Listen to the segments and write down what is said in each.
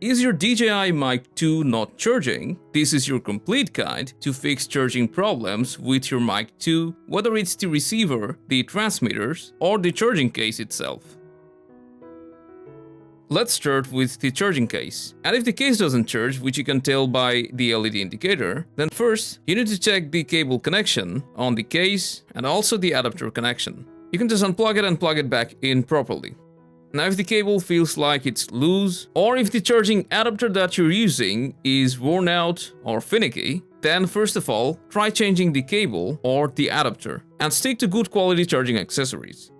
Is your DJI Mic 2 not charging? This is your complete guide to fix charging problems with your Mic 2, whether it's the receiver, the transmitters, or the charging case itself. Let's start with the charging case. And if the case doesn't charge, which you can tell by the LED indicator, then first you need to check the cable connection on the case and also the adapter connection. You can just unplug it and plug it back in properly. Now if the cable feels like it's loose, or if the charging adapter that you're using is worn out or finicky, then first of all, try changing the cable or the adapter and stick to good quality charging accessories.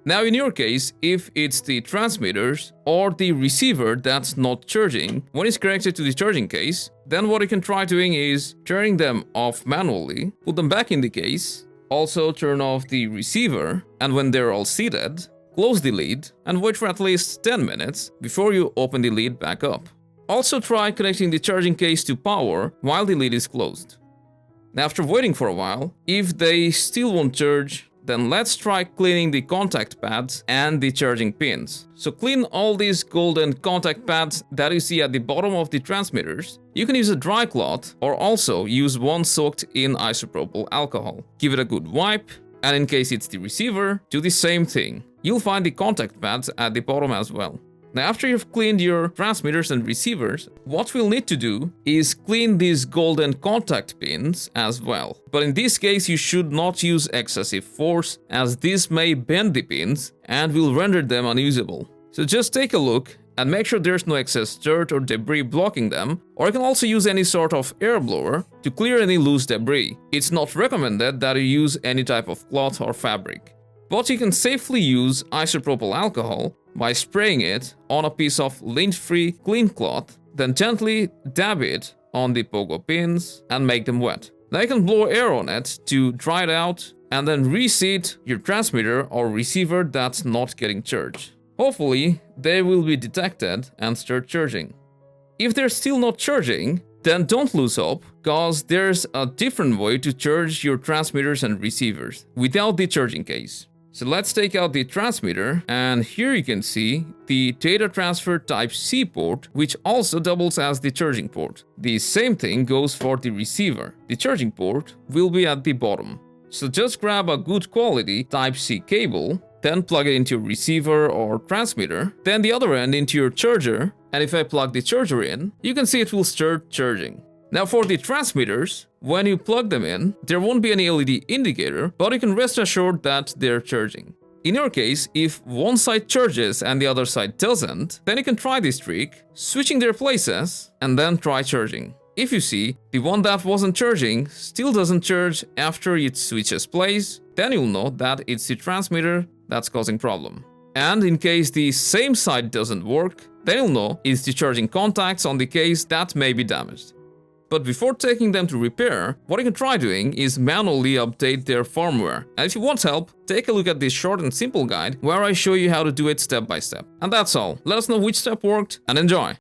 Now in your case, if it's the transmitters or the receiver that's not charging when it's connected to the charging case, then what you can try doing is turning them off manually, put them back in the case, also turn off the receiver, and when they're all seated, close the lid and wait for at least 10 minutes before you open the lid back up. Also try connecting the charging case to power while the lid is closed. Now after waiting for a while, if they still won't charge, then let's try cleaning the contact pads and the charging pins. So clean all these golden contact pads that you see at the bottom of the transmitters. You can use a dry cloth or also use one soaked in isopropyl alcohol. Give it a good wipe, and in case it's the receiver, do the same thing. You'll find the contact pads at the bottom as well. Now after you've cleaned your transmitters and receivers, what we'll need to do is clean these golden contact pins as well. But in this case, you should not use excessive force, as this may bend the pins and will render them unusable. So just take a look and make sure there's no excess dirt or debris blocking them, or you can also use any sort of air blower to clear any loose debris. It's not recommended that you use any type of cloth or fabric, but you can safely use isopropyl alcohol by spraying it on a piece of lint-free clean cloth, then gently dab it on the pogo pins and make them wet. Now you can blow air on it to dry it out and then reseat your transmitter or receiver that's not getting charged. Hopefully, they will be detected and start charging. If they're still not charging, then don't lose hope, cause there's a different way to charge your transmitters and receivers without the charging case. So let's take out the transmitter, and here you can see the data transfer Type-C port, which also doubles as the charging port. The same thing goes for the receiver. The charging port will be at the bottom. So just grab a good quality Type-C cable, then plug it into your receiver or transmitter, then the other end into your charger, and if I plug the charger in, you can see it will start charging. Now for the transmitters, when you plug them in, there won't be any LED indicator, but you can rest assured that they're charging. In your case, if one side charges and the other side doesn't, then you can try this trick, switching their places, and then try charging. If you see the one that wasn't charging still doesn't charge after it switches place, then you'll know that it's the transmitter that's causing problem. And in case the same side doesn't work, then you'll know it's the charging contacts on the case that may be damaged. But before taking them to repair, what you can try doing is manually update their firmware. And if you want help, take a look at this short and simple guide where I show you how to do it step by step. And that's all. Let us know which step worked and enjoy!